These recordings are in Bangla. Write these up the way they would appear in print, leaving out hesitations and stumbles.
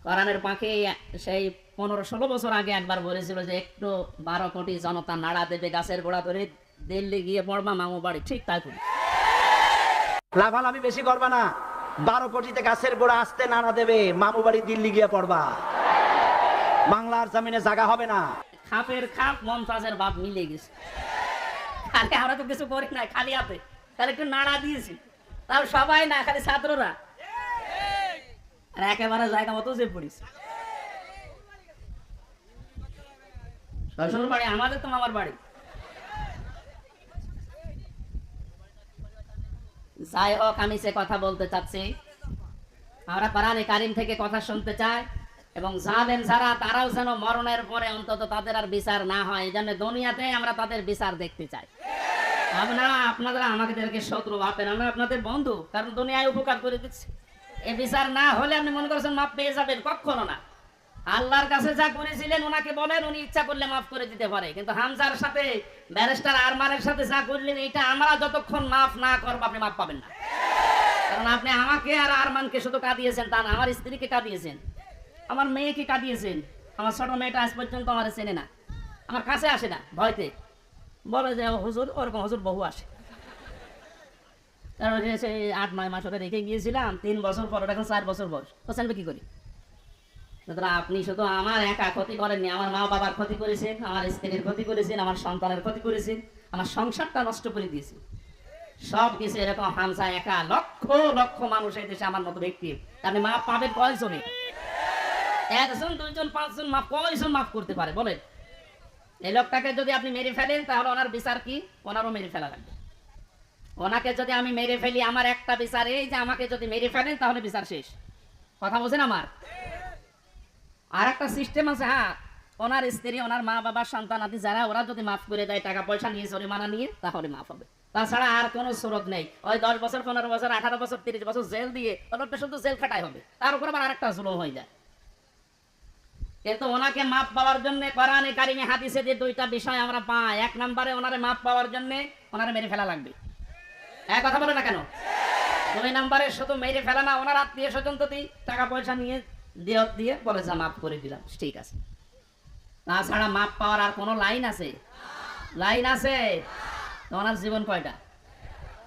কোরআনের পাখি সেই 15-16 বছর আগে একবার বলেছিল যে একটু 12 কোটি জনতা নাড়া দেবে গাছের গোড়া ধরে দিল্লি গিয়ে পড়বা মামু বাড়ি, ঠিক তাই করি। লাফালাফি বেশি করবা না, 12 কোটিতে গাছের গোড়া আসতে নাড়া দেবে, মামু বাড়ি দিল্লি গিয়ে পড়বা, বাংলার জমিনে জায়গা হবে না। খাপের খাপ মমতাজের বাপ মিলে গেছে। খালি আমরা তো কিছু করি না, খালি হাতে তাহলে একটু নাড়া দিয়েছি, তাও সবাই না, খালি ছাত্ররা, আর একেবারে জায়গা মতো যে পড়িস। শ্বশুর বাড়ি আমাদের তো মামার বাড়ি। যাই হোক, আমি সে কথা বলতে চাচ্ছি, আমরা কোরআনে কারিম থেকে কথা শুনতে চাই, এবং জালেম যারা তারাও যেন মরণের পরে অন্তত তাদের আর বিচার না হয়, এই জন্য দুনিয়াতে আমরা তাদের বিচার দেখতে চাই। আপনারা আমাদেরকে শত্রু ভাবেন, আমরা আপনাদের বন্ধু, কারণ দুনিয়ায় উপকার করে দিচ্ছি। এই বিচার না হলে আপনি মনে করছেন মাপ পেয়ে যাবেন, কখনো না। আল্লাহর কাছে যা করেছিলেন ওনাকে বলেন, উনি ইচ্ছা করলে মাফ করে দিতে পারে। কিন্তু হামজার সাথে ব্যারিস্টার আরমানের সাথে যা করলেন, এটা আমরা যতক্ষণ মাফ না করবো আপনি মাফ পাবেন না। কারণ আপনি আমাকে আর আরমানকে শুধু কাঁদিয়েছেন তা না, আমার স্ত্রীকে কাঁদিয়েছেন, আমার মেয়েকে কাঁদিয়েছেন। আমার ছোট মেয়েটা আজ পর্যন্ত আমার চেনে না, আমার কাছে আসে না, ভয়তে বলে যে হুজুর, ওরকম হুজুর বহু আসে। কারণ 8-9 মাস ওটা রেখে গিয়েছিলাম, 3 বছর পর, এখন 4 বছর বয়স, তো জানবে কি করি। আপনি শুধু আমার একা ক্ষতি করেননি, আমার মা বাবার ক্ষতি করেছেন, আমার স্ত্রীর ক্ষতি করেছেন, আমার সন্তানের ক্ষতি করেছেন, আমার সংসারটা নষ্ট করে দিয়েছেন, সব কিছু। এরকম হামজা একা লক্ষ লক্ষ মানুষ এই দেশে আমার মতো ব্যক্তি, আপনি মাপ পাবেন কয়জনে? 1 জন 2 জন 5 জন মাপ কয়জন মাফ করতে পারে বলেন? এই লোকটাকে যদি আপনি মেরে ফেলেন তাহলে ওনার বিচার কি? ওনারও মেরে ফেলা লাগবে। ওনাকে যদি আমি মেরে ফেলি, আমার একটা বিচার এই যে আমাকে যদি মেরে ফেলেন তাহলে বিচার শেষ। কথা বলছেন আমার? আর একটা সিস্টেম আছে, হ্যাঁ, ওনার স্ত্রী, ওনার মা বাবার সন্তান আদি যারা, ওরা যদি মাফ করে দেয়, টাকা পয়সা নিয়ে জরিমানা নিয়ে, তাহলে মাফ হবে। তাছাড়া আর কোনো সুরত নেই। ওই 10 বছর 15 বছর 18 বছর 30 বছর জেল দিয়ে ওনারটা শুধু জেল খাটাই হবে, তার উপর আবার আরেকটা জুলুম হয়ে যায়। কিন্তু ওনাকে মাপ পাওয়ার জন্য কোরআনে কারিমে হাদিসে যে 2টা বিষয় আমরা পাই। 1 নম্বরে ওনারে মাপ পাওয়ার জন্য ওনারে মেরে ফেলা লাগবে। এক কথা বলে না কেন? 2 নম্বরে শুধু মেরে ফেলা না, ওনার আত্মীয় স্বজন যদি টাকা পয়সা নিয়ে দিয়ে বলে যা মাফ করে দিলাম, ঠিক আছে। তাছাড়া মাপ পাওয়ার আর কোনো লাইন আছে? লাইন আছে? ওনার জীবন কয়টা?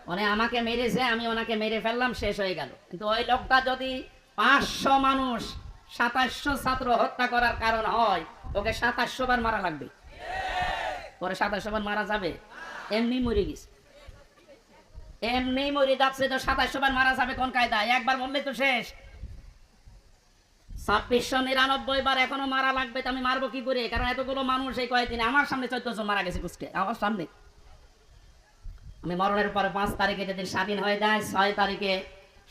মানে আমাকে মেরেছে, আমি ওনাকে মেরে ফেললাম, শেষ হয়ে গেল। কিন্তু ওই লোকটা যদি 500 মানুষ 2700 ছাত্র হত্যা করার কারণ হয়, ওকে 2700 বার মারা লাগবে। পরে 2700 বার মারা যাবে? এমনি মরে গেছে, এমনি মরে যাচ্ছে, তো 2700 বার মারা যাবে কোন কায়দায়? একবার মরলে তো শেষ। 2699 বার এখনো মারা লাগবে, তো আমি মারবো কি করে? কারণ এতগুলো মানুষ এই কয়েকদিন আমার সামনে 14 জন মারা গেছে কুষ্টিয়া, আমার সামনে। আমি মরণের পরে 5 তারিখে যেদিন স্বাধীন হয়ে যায়, 6 তারিখে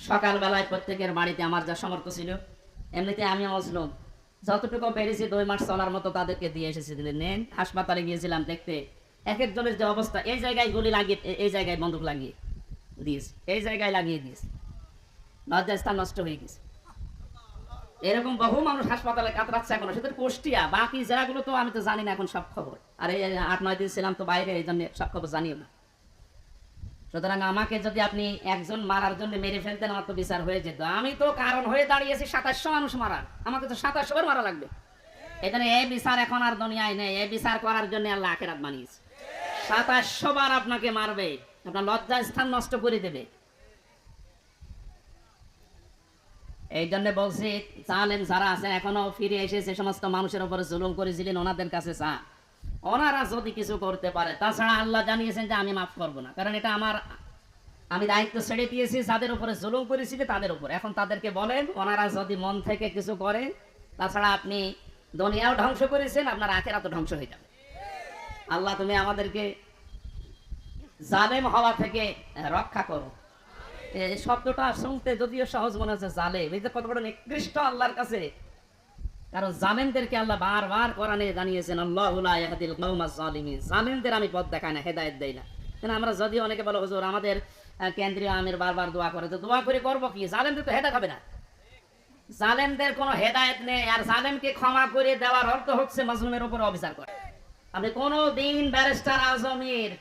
সকালবেলায় প্রত্যেকের বাড়িতে আমার যা সমর্থ ছিল, এমনিতে আমি মজলুম, যতটুকু পেরেছি 2 মাস চলার মতো তাদেরকে দিয়ে এসেছি। দিলেন নেন, হাসপাতালে গিয়েছিলাম দেখতে, এক একজনের যে অবস্থা, এই জায়গায় গুলি লাগিয়ে, এই জায়গায় বন্দুক লাগিয়ে দিয়েছে, এই জায়গায় লাগিয়ে দিয়েছে, লজ্জাস্থান নষ্ট হয়ে গেছে। এরকম বহু মানুষ হাসপাতালে কাতরাচ্ছে এখনো, সেটা কুষ্টিয়া। বাকি জেলাগুলো তো আমি তো জানি না এখন সব খবর, আর এই 8-9 দিন ছিলাম তো বাইরে, এই জন্য সব খবর জানিও না। সুতরাং আমাকে যদি আপনি একজন মারার জন্য মেরে ফেলতেন, আমার তো বিচার হয়ে যেত। আমি তো কারণ হয়ে দাঁড়িয়েছি 2700 মানুষ মারার, আমাকে তো 2700 বার মারা লাগবে। এই জন্য এই বিচার এখন আর দুনিয়ায় নেই, এই বিচার করার জন্য আল্লাহ আখিরাত বানিয়েছে। 2700 বার আপনাকে মারবে, আপনার লজ্জা স্থান নষ্ট করে দেবে। এই জন্য বলছি, জালেম যারা আছেন এখনো ফিরে এসে সে সমস্ত মানুষের উপরে জুলুম করেছিলেন, ওনাদের কাছে চা, ওনারা যদি কিছু করতে পারে। তাছাড়া আল্লাহ জানিয়েছেন যে আমি মাফ করবো না, কারণ এটা আমার, আমি দায়িত্ব ছেড়ে দিয়েছি যাদের উপরে জুলুম করেছিল তাদের উপর। এখন তাদেরকে বলেন, ওনারা যদি মন থেকে কিছু করে, তাছাড়া আপনি দুনিয়াও ধ্বংস করেছেন, আপনার আখিরাতও ধ্বংস হয়ে যাবে। আল্লাহ তুমি আমাদেরকে জালেম হওয়া থেকে রক্ষা করো। এই শব্দটা শুনতে যদিও সহজ মনে হচ্ছে, জালেম, এই যে কত বড় নিকৃষ্ট আল্লাহর কাছে। কারণ জালেমদেরকে আল্লাহ বারবার কোরআনে জানিয়েছেন, আল্লাহু লা ইয়াহদিল কওমাজ জালিমিন, জালেমদের আমি পথ দেখাই না, হেদায়েত দেই না। কেন আমরা যদিও অনেকে বলে হুজুর আমাদের কেন্দ্রীয় আমির বারবার দোয়া করে, তো দোয়া করে করবো কি? জালেমদের তো হেদায়েত হবে না, জালেমদের কোনো হেদায়েত নেই। আর জালেমকে ক্ষমা করে দেওয়ার অর্থ হচ্ছে মাজলুমের উপর অবিচার করে। আপনি কোনো দিন ব্যারিস্টার আজমির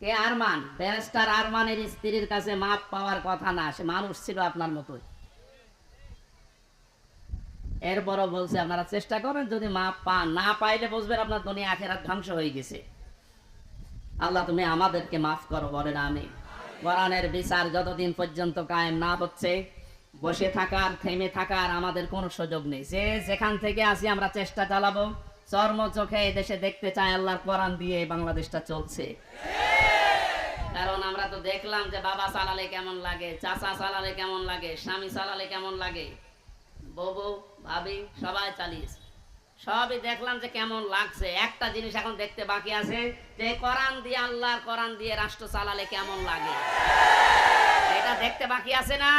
কে আরমান, ব্যারিস্টার আরমানের স্ত্রীর কাছে মাপ পাওয়ার কথা না, সে মানুষ ছিল আপনার মতোই। এরপরও বলছে আপনারা চেষ্টা করেন, যদি মাপ পান, না পাইলে বুঝবেন আপনার দুনিয়া আখেরাত ধ্বংস হয়ে গেছে। আল্লাহ তুমি আমাদেরকে মাফ করো, বলেন আমিন। কোরআনের বিচার যতদিন পর্যন্ত কায়েম না হচ্ছে, বসে থাকার, থেমে থাকার আমাদের কোনো সুযোগ নেই। যে যেখান থেকে আসি আমরা চেষ্টা চালাবো, চর্ম চোখে দেশে দেখতে চাই আল্লাহর কোরআন দিয়ে বাংলাদেশটা চলছে। কারণ আমরা তো দেখলাম যে বাবা চালালে কেমন লাগে, চাচা চালালে কেমন লাগে, স্বামী চালালে কেমন লাগে, বউ ভাবি সবাই চালিয়েছে, সবই দেখলাম যে কেমন লাগছে। একটা জিনিস এখন দেখতে বাকি আছে, যে কোরআন দিয়ে, আল্লাহর কোরআন দিয়ে রাষ্ট্র চালালে কেমন লাগে, এটা দেখতে বাকি আছে না?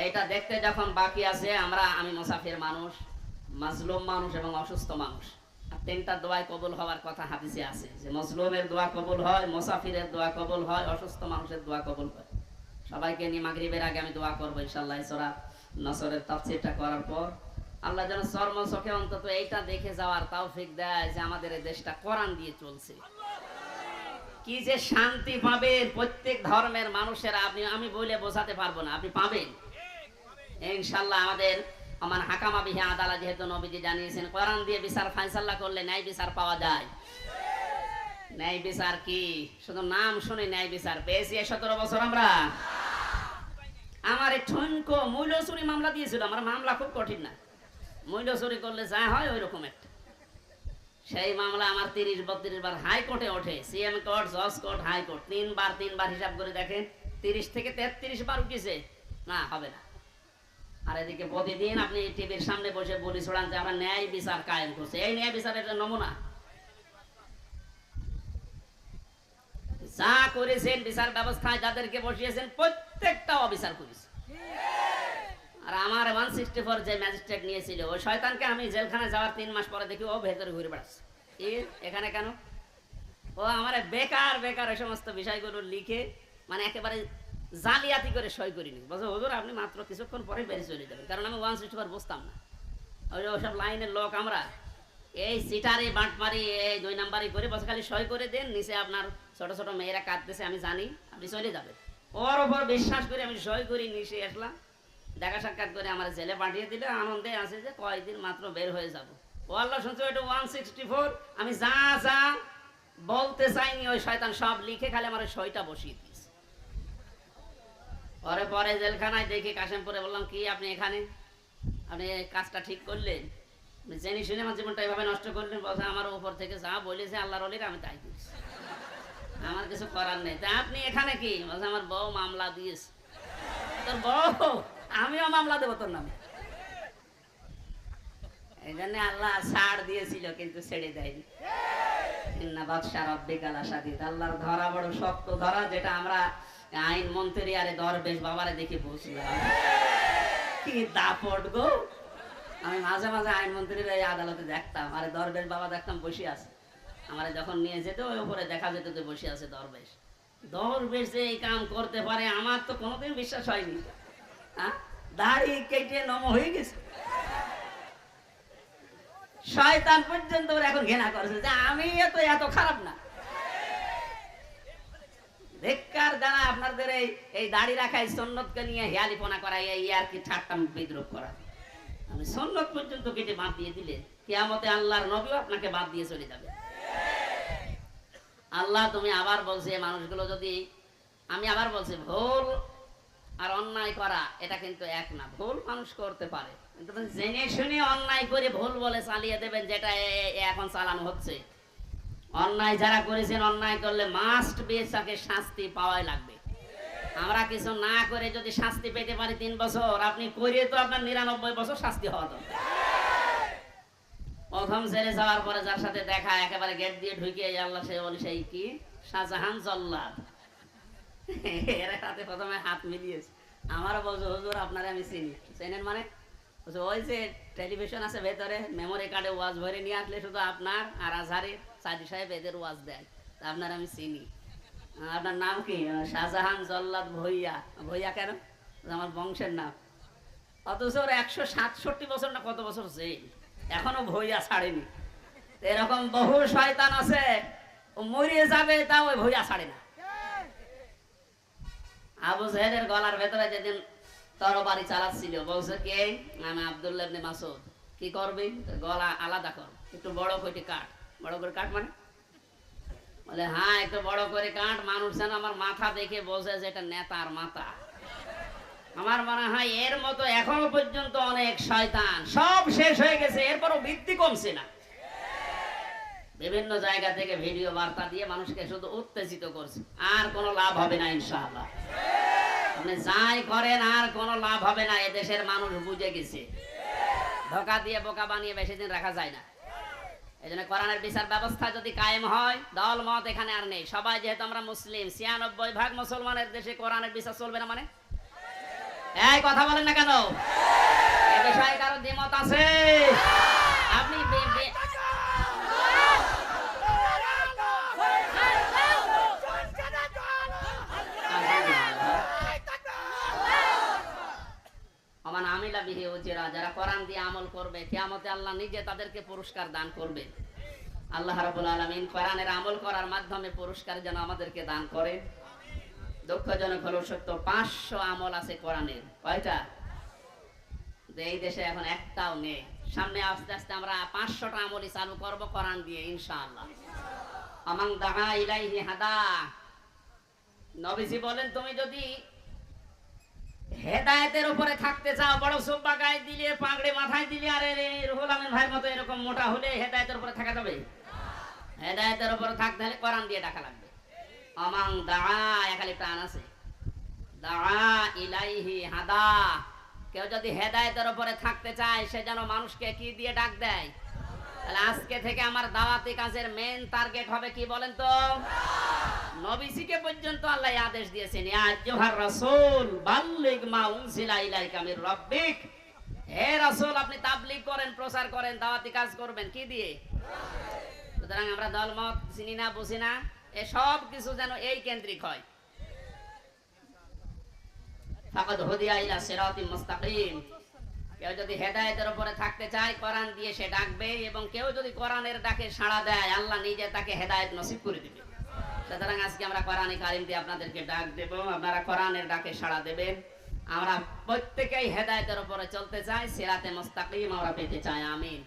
এটা দেখতে যখন বাকি আছে, আমি মুসাফির মানুষ, মাজলুম মানুষ এবং অসুস্থ মানুষ। আর তিনটা দোয়াই কবুল হওয়ার কথা হাদিসে আছে, যে মজলুমের দোয়া কবুল হয়, মুসাফিরের দোয়া কবুল হয়, অসুস্থ মানুষের দোয়া কবুল হয়। সবাইকে নিয়ে মাগরিবের আগে আমি দোয়া করবো ইনশাআল্লাহ। সূরা নসরের তাফসীরটা করার পর আল্লাহ যেন চর্ম চোখে অন্তত এইটা দেখে যাওয়ার তৌফিক দেয় যে আমাদের এই দেশটা কোরআন দিয়ে চলছে। কি যে শান্তি পাবে প্রত্যেক ধর্মের মানুষেরা, আমি বলে বোঝাতে পারবো না, আপনি পাবেন ইনশাআল্লাহ। আমাদের আমার হাকামা বিহি আদালত, যেহেতু নবীজি জানিয়েছেন কোরআন দিয়ে বিচার ফায়সালা করলে ন্যায় বিচার পাওয়া যায়। ন্যায় বিচার কি শুধু নাম শুনে ন্যায় বিচার পেয়েছি 17 বছর আমরা। আমার ঠনকো মূল্য চুরি মামলা দিয়েছিল, আমার মামলা খুব কঠিন না, মূল্য চুরি করলে যা হয় ওই রকম একটা। সেই মামলা আমার 30-32 বার হাইকোর্টে ওঠে, সিএম কোর্ট, জজ কোর্ট, হাইকোর্ট, তিনবার হিসাব করে দেখেন 30 থেকে 33 বার উঠেছে, না হবে না। আর এদিকে প্রতিদিন আপনি টিভির সামনে বসে বলি ছড়ান যে আমরা ন্যায় বিচার কায়েম করছি। এই ন্যায় বিচারের নমুনা যা করেছেন বিচার ব্যবস্থায়, যাদেরকে বসিয়েছেন প্রত্যেকটা অবিচার করেছে। আর আমার 164 যে ম্যাজিস্ট্রেট নিয়েছিল, ওই শয়তানকে আমি জেলখানে যাওয়ার 3 মাস পরে দেখি ও ভেতরে ঘুরে বেড়াচ্ছে। এখানে কেন? ও আমার বেকার এই সমস্ত বিষয়গুলো লিখে, মানে একেবারে জালিয়াতি করে সই করিনি। বলছে হুজুর আপনি মাত্র কিছুক্ষণ পরে বেরিয়ে চলে যাবেন, কারণ আমি 164 বুঝতাম না। ওইসব লাইনের লোক আমরা, এই সিটারি বাঁটমারি, এই 2 নাম্বারই করে বসে খালি সই করে দেন, নিচে আপনার ছোট ছোট মেয়েরা কাঁদতেছে, আমি জানি আপনি চলে যাবেন। ওর ওপর বিশ্বাস করে আমি সই করি, নিচে আসলাম, দেখা সাক্ষাৎ করে আমার জেলে পাঠিয়ে দিলে, আনন্দে আছে যে কয়েকদিন মাত্র বের হয়ে যাব। ও আল্লাহ শুনছো, এটা 164, আমি যা যা বলতে চাইনি ওই শয়তান সব লিখে খালি আমার সইটা বসিয়ে দিয়েছে। পরে জেলখানায় দেখি কাশেমপুরে, বললাম কি আপনি এখানে, আপনি কাজটা ঠিক করলেন, জেনে শুনে আমার জীবনটা এভাবে নষ্ট করলেন? বলছে আমার উপর থেকে যা বলেছে আল্লাহর ওলিরা আমি তাই করছি, আমার কিছু করার নেই। তা আপনি এখানে কি? বলছে আমার বউ মামলা দিয়েছে। তোর বউ? আমিও মামলা দেবো তোর নামে। এই জন্য আল্লাহ ছাড় দিয়েছিল, কিন্তু ছেড়ে দেয়নি। আল্লাহর ধরা বড় শক্ত ধরা, যেটা আমরা আইন মন্ত্রী আরে দরবেশ বাবারে দেখে বসলাম, কি দাপট গো। আমি মাঝে মাঝে আইন মন্ত্রীর এই আদালতে দেখতাম, আরে দরবেশ বাবা দেখতাম বসে আছে, আমার যখন নিয়ে যেত ওই উপরে দেখা যেত যে বসে আছে দরবেশ। দরবেশ যে এই কাম করতে পারে আমার তো কোনোদিন বিশ্বাস হয়নি। দাড়ি কেটে নম হয়ে গেছে, শয়তান পর্যন্ত ওরা এখন ঘৃণা করেছে যে আমি এত খারাপ না। ধিক্কার জানা আপনাদের এই দাড়ি রাখাই সুন্নতকে নিয়ে হেয়ালিপনা করা, এই আর কি ঠাট্টা বিদ্রুপ করা। আমি সুন্নত পর্যন্ত কেটে বাদ দিয়ে দিলে কিয়ামতে আল্লাহর নবীও আপনাকে বাদ দিয়ে চলে যাবে। আল্লাহ তুমি আবার বলছে মানুষগুলো যদি, আমি আবার বলছি ভুল আর অন্যায় করা এটা কিন্তু এক না। ভুল মানুষ করতে পারে, কিন্তু জেনে শুনে অন্যায় করে ভুল বলে চালিয়ে দেবেন, যেটা এখন চালানো হচ্ছে। অন্যায় যারা করেছেন, অন্যায় করলে মাস্ট বি তাকে শাস্তি পাওয়াই লাগবে। আমরা কিছু না করে যদি শাস্তি পেতে পারি 3 বছর, আপনি করে তো আপনার 99 বছর শাস্তি হওয়া দরকার। প্রথম ছেড়ে যাওয়ার পরে যার সাথে দেখা, একেবারে গেট দিয়ে ঢুকে আল্লাহ সে বলে সেই কি শাহজাহান জল্লাদ, এর সাথে প্রথমে হাত মিলিয়েছে। আমারও বলছে হুজুর আপনারে আমি চিনি। চেনেন মানে? ওই যে টেলিভিশন আছে ভেতরে, মেমোরি কার্ডে ওয়াজ ভরে নিয়ে আসলে শুধু আপনার আর আজহারের সাদি সাহেব এদের ওয়াজ দেয়, তা আপনার আমি চিনি। আপনার নাম কি? শাহজাহান জল্লাদ ভইয়া। ভইয়া কেন? আমার বংশের নাম। অথচ ওর 167 বছর না কত বছর জেল, এখনো ভইয়া ছাড়েনি। এরকম বহু শয়তান আছে, ও মরিয়ে যাবে তাও ওই ভইয়া ছাড়ে না। আবু জাহেলের গলার ভেতরে যেদিন তরবারি চালাচ্ছিল, বলছে কে? আমি আব্দুল্লাহ ইবনে মাসউদ। কি করবি? গলা আলাদা কর, একটু বড় করে কাট। বড় করে কাট মানে? বলে হ্যাঁ একটু বড় করে কাট, মানুষ যেন আমার মাথা দেখে বোঝে যে এটা নেতার মাথা। আমার মনে হয় এর মতো এখনো পর্যন্ত অনেক শয়তান, সব শেষ হয়ে গেছে, এরপরও বৃদ্ধি কমছে না। বিভিন্ন জায়গা থেকে ভিডিও বার্তা দিয়ে মানুষকে শুধু উত্তেজিত করছে, আর কোনো লাভ হবে না ইনশাআল্লাহ। আপনি যাই করেন আর কোনো লাভ হবে না, এদেশের মানুষ বুঝে গেছে। ধোকা দিয়ে বোকা বানিয়ে বেশি দিন রাখা যায় না। এই জন্য কোরআনের বিচার ব্যবস্থা যদি কায়েম হয়, দল মত এখানে আর নেই। সবাই যেহেতু আমরা মুসলিম, ৯৬% মুসলমানের দেশে কোরআনের বিচার চলবে না মানে? এই কথা বলেন না কেন? এ বিষয়ে কারো দ্বিমত আছে? আপনি আমান আমিলা বিহি উজরা, যারা কোরআন দিয়ে আমল করবে কিয়ামতে আল্লাহ নিজে তাদেরকে পুরস্কার দান করবে। আল্লাহ রাব্বুল আলামিন কোরআনের আমল করার মাধ্যমে পুরস্কার যেন আমাদেরকে দান করেন। দুঃখজনক হলো সত্য, 500 আমল আছে কোরআনের। কয়টা? এই দেশে এখন একটাও নেই। সামনে আস্তে আস্তে আমরা 500টা আমলই চালু করব কোরআন দিয়ে ইনশাআল্লাহ। আমান দাআ ইলাইহি হাদা। নবীজি বলেন, তুমি যদি হেদায়েতের উপরে থাকতে চাও, বড় সুব্বা গায়ে দিলে, পাগড়ি মাথায় দিলে, আর রুহুল আমিন ভাইয়ের মতো এরকম মোটা হলে হেদায়েতের উপরে থাকা যাবে? হেদায়েতের উপরে থাকতে হলে কোরআন দিয়ে ডাকা লাগবে। আমান দাআ, এখানে প্রাণ আছে, দাআ ইলাইহি হাদা। কেউ যদি হেদায়েতের উপরে থাকতে চায়, সে যেন মানুষকে কি দিয়ে ডাক দেয়? তাহলে আজকে থেকে আমার দাওয়াতি কাজের মেইন টার্গেট হবে কি বলেন তো? নবীজিকে পর্যন্ত আল্লাহ আদেশ দিয়েছেন, ইয়া আইয়ুহার রাসূল বাল্লিগ মা উনজিলা ইলাইকা মির রাব্বিক। হে রাসূল, আপনি তাবলীগ করেন, প্রচার করেন, দাওয়াতি কাজ করবেন কি দিয়ে? সুতরাং আমরা দলমত চিনি না, বুঝি না, এ সব কিছু যেন এই কেন্দ্রিক হয়। ফাকাদ হুদিয়া ইলা সিরাতিম মুস্তাকিম। কেউ যদি হেদায়েতের উপরে থাকতে চায়, কোরআন দিয়ে সে ডাকবে, এবং কেউ যদি কোরআনের ডাকে সাড়া দেয়, আল্লাহ নিজে তাকে হেদায়েত নসিব করে দিবে। সুতরাং আজকে আমরা কোরআনে কারিম দিয়ে আপনাদেরকে ডাক দেব, আপনারা কোরআনের ডাকে সাড়া দেবেন। আমরা প্রত্যেকেই হেদায়েতের উপরে চলতে চাই, সিরাতে মুস্তাকিম আমরা পেতে চাই। আমিন।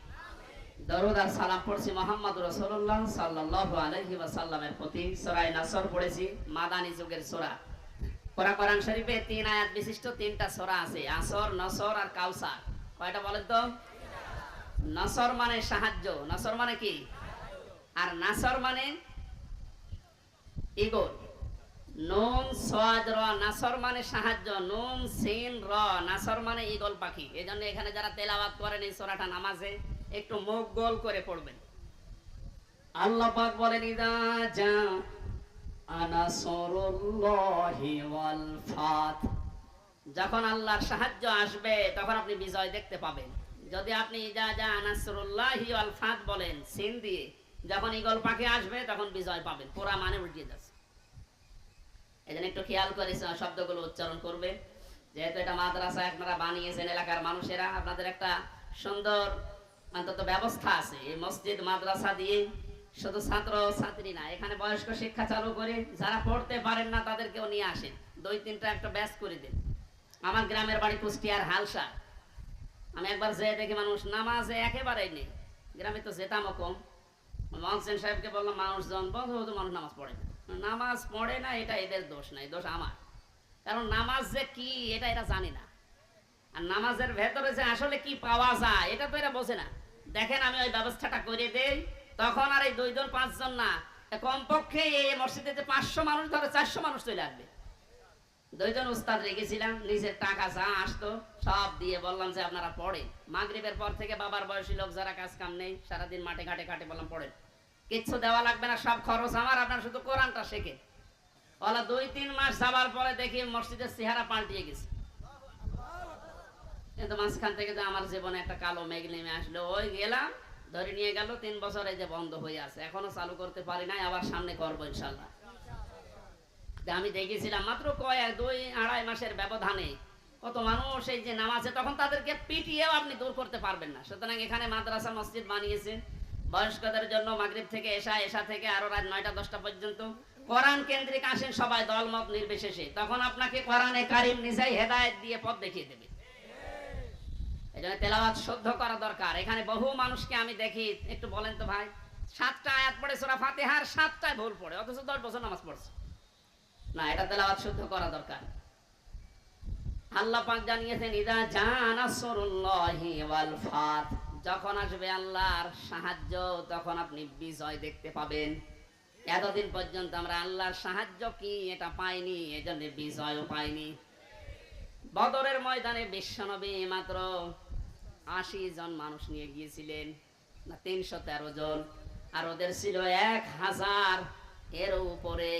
দরুদ আর সালাম পড়ছি মুহাম্মদ রাসূলুল্লাহ সাল্লাল্লাহু আলাইহি ওয়াসাল্লামের প্রতি। সূরা নাসর পড়েছি, মাদানী যুগের সূরা। কোরআন শরীফে 3 আয়াত বিশিষ্ট 3টা সূরা আছে, আসর, নসর আর কাউসার। কয়টা বলেন তো? নসর মানে সাহায্য, নসর মানে কি? আর নাসর মানে ইগল। নুন সাদ র, নাসর মানে সাহায্য, নুন সিন র, নাসর মানে ইগল পাখি। এজন্য এখানে যারা তেলাওয়াত করেন এই সূরাটা নামাজে, একটু মুখ গোল করে পড়বেন। আল্লাহ পাক বলেন, ইদা জা আনাসরুল্লাহি ওয়াল ফাত। যখন আল্লাহর সাহায্য আসবে তখন আপনি বিজয় দেখতে পাবেন। যদি আপনি ইদা জা আনাসরুল্লাহি ওয়াল ফাত বলেন সিন দিয়ে, যখন ইগল পাখি আসবে তখন বিজয় পাবেন। পুরা মানে উল্টিয়ে যাচ্ছে। এজন্য একটু খেয়াল করে শব্দগুলো উচ্চারণ করবেন। যেহেতু এটা মাদ্রাসা আপনারা বানিয়েছেন, এলাকার মানুষেরা, আপনাদের একটা সুন্দর অন্তত ব্যবস্থা আছে। এই মসজিদ মাদ্রাসা দিয়ে শুধু ছাত্র ছাত্রী না, এখানে বয়স্ক শিক্ষা চালু করে যারা পড়তে পারেন না তাদেরকেও নিয়ে আসেন, 2-3টা একটা ব্যাচ করে দেন। আমার গ্রামের বাড়ি কুষ্টিয়ার হালসা। আমি একবার যেয়ে দেখি মানুষ নামাজে একেবারেই নেই। গ্রামে তো যেতামও কম। মহসেন সাহেবকে বললাম, মানুষজন বহুত মানুষ নামাজ পড়ে না। নামাজ পড়ে না এটা এদের দোষ নাই, দোষ আমার। কারণ নামাজ যে কি এটা এরা জানে না, আর নামাজের ভেতরে যে আসলে কি পাওয়া যায় এটা তো এরা বোঝে না। দেখেন আমি ওই ব্যবস্থাটা করে দেই, তখন আর এই 2 জন 5 জন না, কমপক্ষে এই মসজিদে 500 মানুষ, ধরে 400 মানুষ চলে আসবে। 2 জন উস্তাদ রেখেছিলাম, নিজের টাকা যা আসতো সব দিয়ে বললাম যে আপনারা পড়েন। মাগরিবের পর থেকে বাবার বয়সী লোক যারা কাজ কাম নেই, সারাদিন মাঠে ঘাটে ঘাটে, বললাম পড়েন, কিচ্ছু দেওয়া লাগবে না, সব খরচ আমার, আপনারা শুধু কোরআনটা শেখেন। ওলা 2-3 মাস যাবার পরে দেখি মসজিদের চেহারা পাল্টিয়ে গেছে। কিন্তু মাঝখান থেকে যে আমার জীবনে একটা কালো মেঘ নেমে আসলো, ওই গেলাম, ধরে নিয়ে গেল। 3 বছর এই যে বন্ধ হয়ে আছে, এখনো চালু করতে পারি নাই, আবার সামনে করবো ইনশাল্লাহ। আমি দেখেছিলাম মাত্র 2-2.5 মাসের ব্যবধানে কত মানুষ এই যে নামাজে, তখন তাদেরকে পিটিয়েও আপনি দূর করতে পারবেন না। সুতরাং এখানে মাদ্রাসা মসজিদ বানিয়েছেন বয়স্কদের জন্য, মাগরিব থেকে এশা, এশা থেকে আরো রাত 9টা 10টা পর্যন্ত কোরআন কেন্দ্রিক আসেন সবাই, দলমত নির্বিশেষে। তখন আপনাকে কোরআনে কারিম নিজেই হেদায়েত দিয়ে পথ দেখিয়ে দেবে। এই জন্য তেলাওয়াত শুদ্ধ করা দরকার। এখানে বহু মানুষকে আমি দেখি, একটু বলেন তো ভাই, 7টা আয়াত পড়ে সূরা ফাতিহার 7টায় ভুল পড়ে, অথচ 10 বছর নামাজ পড়ছে না। এটা তেলাওয়াত শুদ্ধ করা দরকার। আল্লাহ পাক জানিয়েছেন, ইদা জাআ নাসরুল্লাহি ওয়াল ফাত, যখন আসবে আল্লাহর সাহায্য তখন আপনি বিজয় দেখতে পাবেন। এতদিন পর্যন্ত আমরা আল্লাহর সাহায্য কি এটা পাইনি, এজন্য বিজয়ও পাইনি। বদরের ময়দানে বিশ্বনবী মাত্র 80 জন মানুষ নিয়ে গিয়েছিলেন, না 313 জন, আর ওদের ছিল 1000 এর উপরে।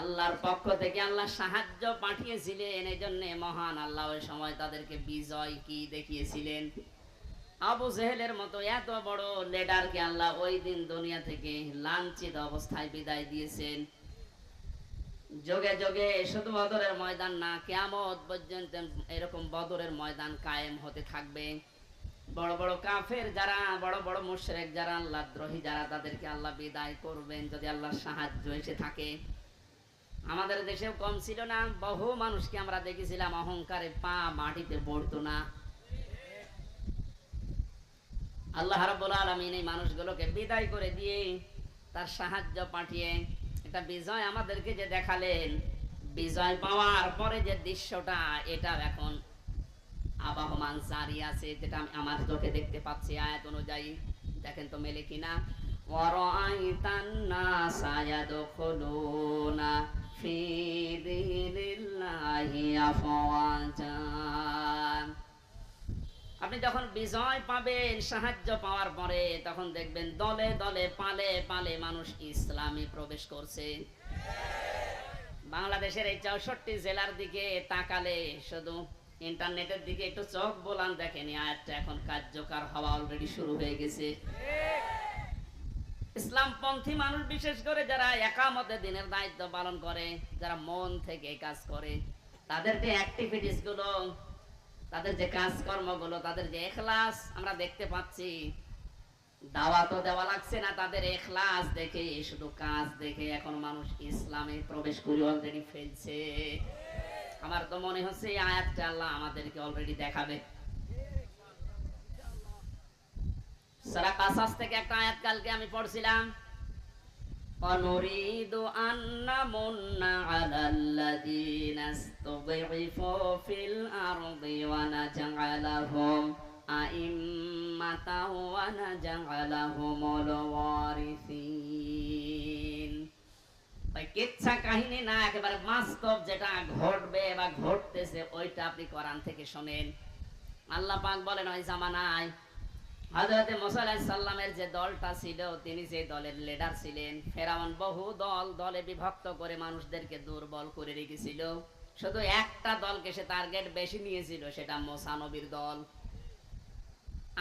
আল্লাহর পক্ষ থেকে আল্লাহ সাহায্য পাঠিয়েছিলেন, এই জন্য মহান আল্লাহ ওই সময় তাদেরকে বিজয় কি দেখিয়েছিলেন। আবু জেহেলের মতো এত বড় লিডারকে আল্লাহ ওই দিন দুনিয়া থেকে লাঞ্ছিত অবস্থায় বিদায় দিয়েছেন। যোগে যোগে শুধু বদরের ময়দান না, কিয়ামত পর্যন্ত এরকম বদরের ময়দান কায়েম হতে থাকবে। বড় বড় কাফের যারা, বড় বড় মুশরিক যারা, আল্লাহদ্রোহী যারা, তাদেরকে আল্লাহ বিদায় করবেন যদি আল্লাহর সাহায্য এসে থাকে। আমাদের দেশেও কম ছিল না, বহু মানুষকে আমরা দেখেছিলাম অহংকারে পা মাটিতে পড়তো না। আল্লাহ রাব্বুল আলামিন এই মানুষগুলোকে বিদায় করে দিয়ে তার সাহায্য পাঠিয়ে একটা বিজয় আমাদেরকে যে দেখালেন, বিজয় পাওয়ার পরে যে দৃশ্যটা, এটা এখন আবাহমান জারি আছে, যেটা আমি আমার চোখে দেখতে পাচ্ছি আয়াত অনুযায়ী। দেখেন তো মেলে কিনা। ওয়ারাআইতান নাসা ইয়াদখুলুনা ফি দীনিল্লাহি আফওয়াজা, আপনি যখন বিজয় পাবেন সাহায্য পাওয়ার পরে, তখন দেখবেন দলে দলে পালে পালে মানুষ ইসলামে প্রবেশ করছে। বাংলাদেশের এই 64 জেলার দিকে তাকালে, শুধু ইন্টারনেটের দিকে একটু চোখ বোলান, দেখেনি আয়াতটা এখন কার্যকর হওয়া অলরেডি শুরু হয়ে গেছে। ইসলামপন্থী মানুষ, বিশেষ করে যারা একামতে দিনের দায়িত্ব পালন করে, যারা মন থেকে কাজ করে, তাদের যে অ্যাক্টিভিটিস গুলো, তাদের যে কাজকর্মগুলো, তাদের যে ইখলাস আমরা দেখতে পাচ্ছি। দাওয়াতও দেওয়া লাগছে না, তাদের ইখলাস দেখে, শুধু কাজ দেখে এখন মানুষ ইসলামে প্রবেশ করে অলরেডি ফেলছে। আমার তো মনে হচ্ছে এই আয়াতটা আল্লাহ আমাদেরকে অলরেডি দেখাবে। সূরা কাসাস থেকে একটা আয়াত কালকে আমি পড়ছিলাম, অনুরিদু আন্না মুন্না আলাল্লাযীনা ইসতুযইফু ফিল আরদি ওয়া নাজআলাহুম আইম্মাতাও ওয়া নাজআলাহুমুল ওয়ারিসিন। ভাই কিচ্ছা কাহিনী না, একেবারে বাস্তব যেটা ঘটবে বা ঘটতেছে ওইটা আপনি কোরআন থেকে শুনেন। আল্লাহ পাক বলেন, ওই জামানায় হযরত মুসা আলাইহিস সালামের যে দলটা ছিল, তিনি যে দলের লিডার ছিলেন, ফেরাউন বহু দলে বিভক্ত করে মানুষদেরকে দুর্বল করে রেখেছিল। শুধু একটা দলকে সে টার্গেট বেশি নিয়েছিল, সেটা মুসা নবীর দল।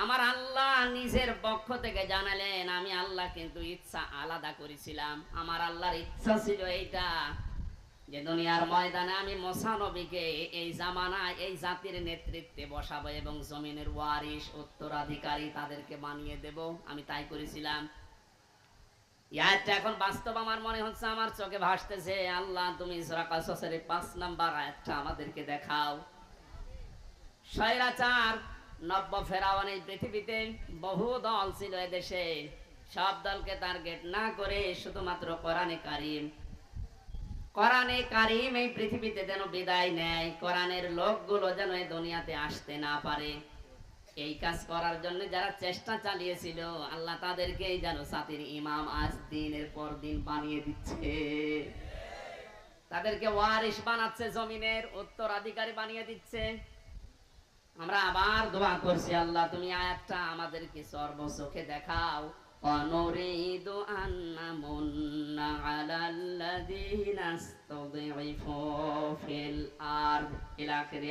আমার আল্লাহ নিজের পক্ষ থেকে জানালেন, আমি আল্লাহ কিন্তু ইচ্ছা আলাদা করেছিলাম। আমার আল্লাহর ইচ্ছা ছিল এইটা, যে দুনিয়ার ময়দানে আমি মুসা নবীকে এই জামানায় এই জাতির নেতৃত্বে বসাবো এবং জমিনের ওয়ারিস, উত্তরাধিকারী তাদেরকে বানিয়ে দেব। আমি তাই করেছিলাম। আয়াতটা এখন বাস্তব আমার মনে হচ্ছে, আমার চোখে ভাসতেছে। আল্লাহ, তুমি সূরা কাসাসের 5 নাম্বার আয়াতটা আমাদেরকে দেখাও। স্বৈরাচার নব্য ফেরাউন এই পৃথিবীতে বহু দল ছিল এদেশে, সব দলকে টার্গেট না করে শুধুমাত্র কোরআনে কারীম এই পৃথিবীতে যেন বিদায় নেয়, কোরআনের লোকগুলো যেন এই দুনিয়াতে আসতে না পারে, এই কাজ করার জন্য যারা চেষ্টা চালিয়েছিল, আল্লাহ তাদেরকেই যেন জাতির ইমাম আজ দিনের পর দিন বানিয়ে দিচ্ছে। তাদেরকে ওয়ারিস বানাচ্ছে, জমিনের উত্তরাধিকারী বানিয়ে দিচ্ছে। আমরা আবার দোয়া করছি, আল্লাহ তুমি আয়াতটা আমাদেরকে সর্বচোখে দেখাও। অনুরিদু আন্না মুন্না আলাল্লাযীনা ইসতুযইফু ফিল আরদ ইলা আখির।